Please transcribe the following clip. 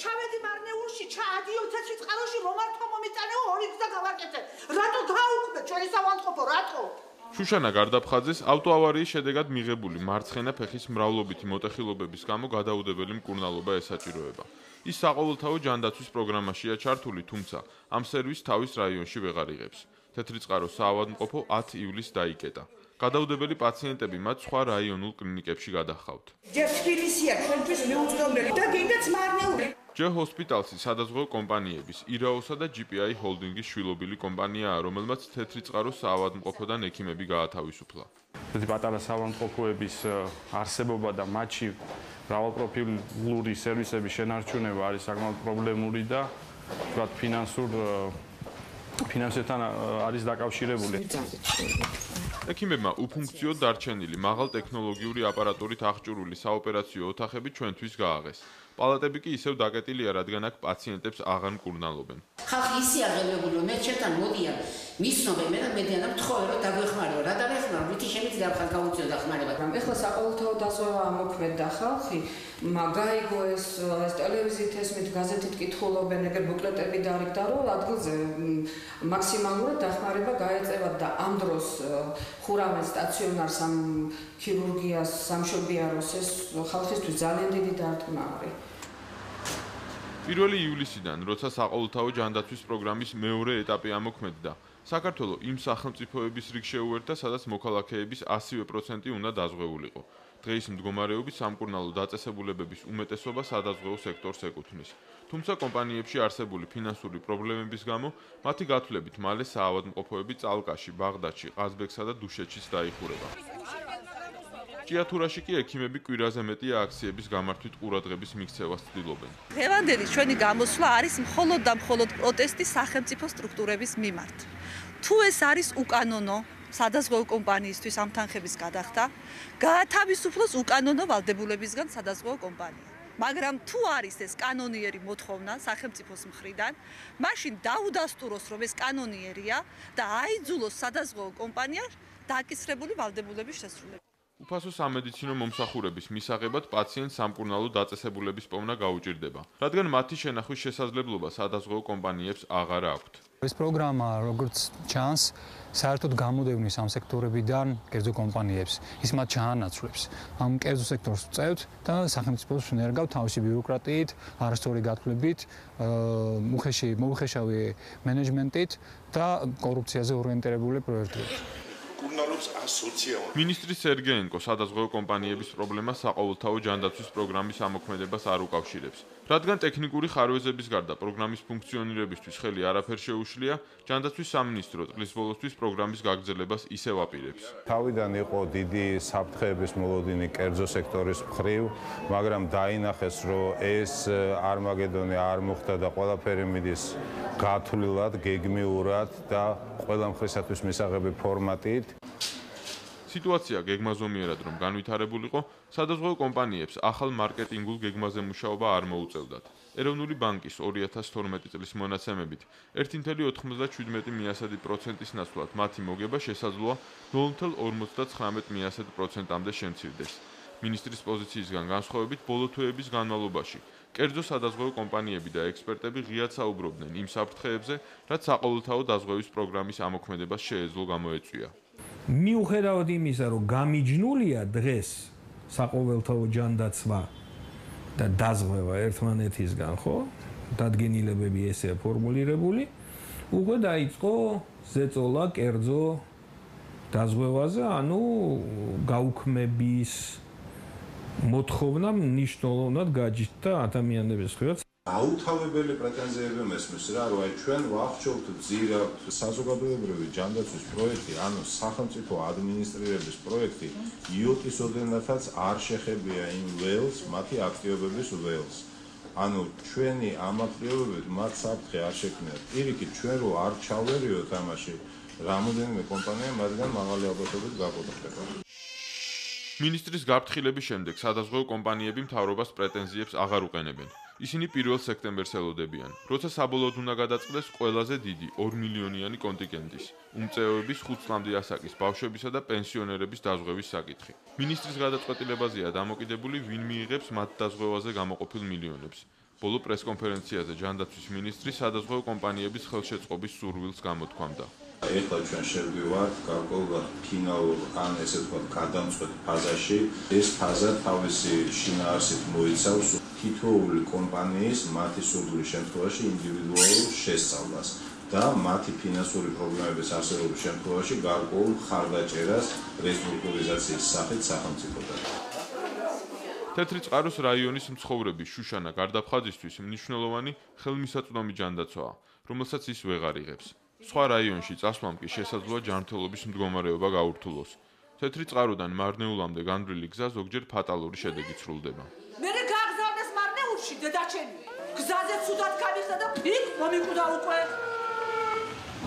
ჩავედი მარნეულში, ჩაადიო თეთრი წყაროში, მომართვა მომიტანეო, ორი გზა გავაკეთე. რატო დაუკვდე ჩვენი საავადმყოფო, რატო? შუშანა გარდაფხაძეს ავტოავარიის შედეგად მიღებული მარცხენა ფეხის მრავლობითი მოტეხილობების გამო გადაუდებელი მკურნალობა ესაჭიროება. ის საყოველთაო ჯანდაცვის პროგრამაშია ჩართული, თუმცა ამ სერვისს თავის რაიონში ვეღარ იღებს. თეთრი წყაროს საავადმყოფო 10 ივლისს დაიკეტა. გადაუდებელი პაციენტები მათ სხვა რაიონულ კლინიკებში გადაჰყავთ. ჯერ თბილისია ჩვენთვის მიუწვდომელი და გინდაც მარნეული. ჯერ ჰოსპიტალში სადაზღვევო კომპანიების ირაოსა და GPI ჰოლდინგის შვილობილი კომპანიაა, რომელმაც თეთრი წყაროს საავადმყოფოდან ექიმები გაათავისუფლა. პატარა საავადმყოფოების არსებობა და მათში მრავალპროფილური სერვისების შენარჩუნება არის საკმაოდ პრობლემური და თქვათ ფინანსებთან არის დაკავშირებული. ექიმებმა უფუნქციოდ დარჩენილი მაღალ ტექნოლოგიური აპარატურით აღჭურვილი საოპერაციო ოთახები ჩვენთვის გააღეს. პალატები კი ისევ დაკეტილია, რადგან აქ პაციენტებს აღარ მკურნალობენ. ხალხი ისე აღელვებული, მე ჩემთან მოდიან, მისნობენ, მე და მედიანა მთხოვე რომ დაგვეხმარო, რა დავეხმარო, ვითი შემიძლია დავხარ გაუწიო დახმარება. ეხლა საყოველთაო დაზღვევა მოქმედდა ხალხი, გაიგო ეს ტელევიზიით ესმით, გაზეთით კითხულობენ, ეგრე ბუკლეტები დაარიგდა, რომ ადგილზე მაქსიმალურად დახმარება გაეწევათ და ამ დროს ხურავენ სტაციონარს ამ ქირურგიას, სამშობიაროს, ეს ხალხისთვის ძალიან დიდი დარტყმა არის. 1 ივლისიდან, როცა საყოველთაო ჯანდაცვის პროგრამის მეორე ეტაპი ამოქმედდა, საქართველოს იმ სახელმწიფოების რიგ შეუერთდა, სადაც მოქალაქეების 100% უნდა დაზღვეულიყო. დღეის მდგომარეობით სამკურნალო დაწესებულებების უმეტესობა სადაზღვეო სექტორს ეკუთვნის. თუმცა კომპანიებში არსებული ფინანსური პრობლემების გამო, მათი გათვლებით მალე საავადმყოფოები წალკაში, ბაღდადში, ყაზბეგსა და დუშეთშიც დაიხურება. ჭიათურაში კი ექიმები კვირაზე მეტი აქციების გამართვით ყურადღების მიქცევას ცდილობენ. დღევანდელი ჩვენი გამოსვლა არის მხოლოდ და მხოლოდ პროტესტი სახელმწიფო სტრუქტურების მიმართ. თუ ეს არის უკანონო სადაზღვევო კომპანიისთვის ამ თანხების გადახდა, გაათავისუფლოს უკანონო ვალდებულებისგან სადაზღვევო კომპანია. მაგრამ თუ არის ეს კანონიერი მოთხოვნა სახელმწიფოს მხრიდან, მაშინ დაუდასტუროს, რომ ეს კანონიერია და აიძულოს სადაზღვევო კომპანია დაკისრებული ვალდებულების შესრულება. უფასო სამედიცინო მომსახურების მისაღებად პაციენტს სამკურნალო დაწესებულების პოვნა გაუჭირდება, რადგან მათი შენახვის შესაძლებლობა სადაზღვევო კომპანიებს აღარ აქვთ. ეს პროგრამა, როგორც ჩანს, საერთოდ გამოდევნის ამ სექტორებიდან კერძო კომპანიებს, ის მათ ჩაანაცვლებს. ამ კერძო სექტორს ვწევთ და სახელმწიფოს ვნერგავთ თავისი ბიუროკრატიით, არასწორი გათვლებით, მოუხეშავი მენეჯმენტით და კორუფციაზე ორიენტირებული პროექტებით. მინისტრი სერგეენკო სადაზღვევო კომპანიების პრობლემას საყოველთაო ჯანდაცვის პროგრამის ამოქმედებას არ უკავშირებს. რადგან ტექნიკური ხარვეზების გარდა პროგრამის ფუნქციონირებისთვის ხელი არაფერ შეუშლია, ჯანდაცვის სამინისტრო წლის ბოლოსთვის პროგრამის გაგრძელებას ისევ აპირებს. თავიდან იყო დიდი საფრთხეების მოლოდინი კერძო სექტორის მხრივ, მაგრამ დაინახეს, რომ ეს არმაგედონი არ მოხდა და ყველაფერი მიდის გათვლილად, გეგმიურად და ყველა მხრისათვის მისაღები ფორმატით. სიტუაცია გეგმაზომიერად რომ განვითარებულიყო, სადაზღვევო კომპანიებს ახალ მარკეტინგულ გეგმაზე მუშაობა არ მოუწევდათ. ეროვნული ბანკის 2012 წლის მონაცემებით 1,97% ნაცვლად მათი მოგება შესაძლოა 0,59%-მდე შემცირდეს. მინისტრის პოზიციისგან განსხვავებით, ბოლო თვეების განმავლობაში კერძო სადაზღვევო კომპანიები და ექსპერტები ღიად საუბრობდნენ იმ საფრთხეებზე, რაც საყოველთაო დაზღვევის პროგრამის ამოქმედებას შეეძლო გამოეწვია. მიუხედავად იმისა, რომ გამიჯნულია დღეს საყოველთაო ჯანდაცვა და დაზღვევა ერთმანეთისგან, ხო? დადგენილებები ესეა ფორმულირებული, უკვე დაიწყო ზეწოლა კერძო დაზღვევაზე, ანუ გაუქმების მოთხოვნა მნიშვნელოვნად გაჯდა ადამიანების ხილვად. აუთავებელი პრეტენზიები მესმის რა, რომ აი ჩვენ ვახშობთ ძირავთ საზოგადოებრივი ჯანდაცვის პროექტი, ანუ სახელმწიფო ადმინისტრირების პროექტი იოტის ოდენათაც არ შეხებია იმ ველს, მათი აქტივობების ველს. ანუ ჩვენი ამ აქტივობებით მათ საფრთხე არ შექმნიათ. პირიქით, ჩვენ რო არ ჩავერიოთ ამაში, რამოდენიმე კომპანია მათგან მაღალი ალბათობით გაკოტრდება. მინისტრის გაფრთხილების შემდეგ სადაზღვევო კომპანიები მთავრობას პრეტენზიებს აღარ უყენებენ. ისინი 1 სექტემბერს ელოდებიან, როცა საბოლოოდ უნდა გადაწყდეს ყველაზე დიდი 2 მილიონიანი კონტინგენტის, უმწეოების 5 წლამდე ასაკის ბავშვებისა და პენსიონერების დაზღვევის საკითხი. მინისტრის გადაწყვეტილებაზეა დამოკიდებული, ვინ მიიღებს მათ დაზღვევაზე გამოყოფილ მილიონებს. ბოლო პრესკონფერენციაზე ჯანდაცვის მინისტრი სადაზღვევო კომპანიების ხელშეწყობის სურვილს გამოთქვამდა. ეხლა ჩვენ შევდივართ გარკვეულად ფინალურ ან ესე ვთქვათ გადამწყვეტ ფაზაში. ეს ფაზა თავისი შინაარსით მოიცავს თითოეული კომპანიის მათი სურვილის შემთხვევაში ინდივიდუალურ შესწავლას და მათი ფინანსური პრობლემების არსებობის შემთხვევაში გარკვეულ მხარდაჭერას რესტრუქტურიზაციის სახით სახელმწიფოდან. თეთრი წყაროს რაიონის მცხოვრები შუშანა გარდაფხაზისთვის მნიშვნელოვანი ხელმისაწვდომი ჯანდაცვაა, რომელსაც ის ვეღარ იღებს. სხვა რაიონში წასვლამ კი შესაძლოა ჯანმრთელობის მდგომარეობა გაურთულოს. თეთრი წყაროდან მარნეულამდე განვლილი გზა ზოგჯერ ფატალური შედეგით სრულდება. მე გაგზავნეს მარნეულში დედაჩემი. გზაზე ცუდად გამიხდა და ფიქ მომიკვდა უკვე.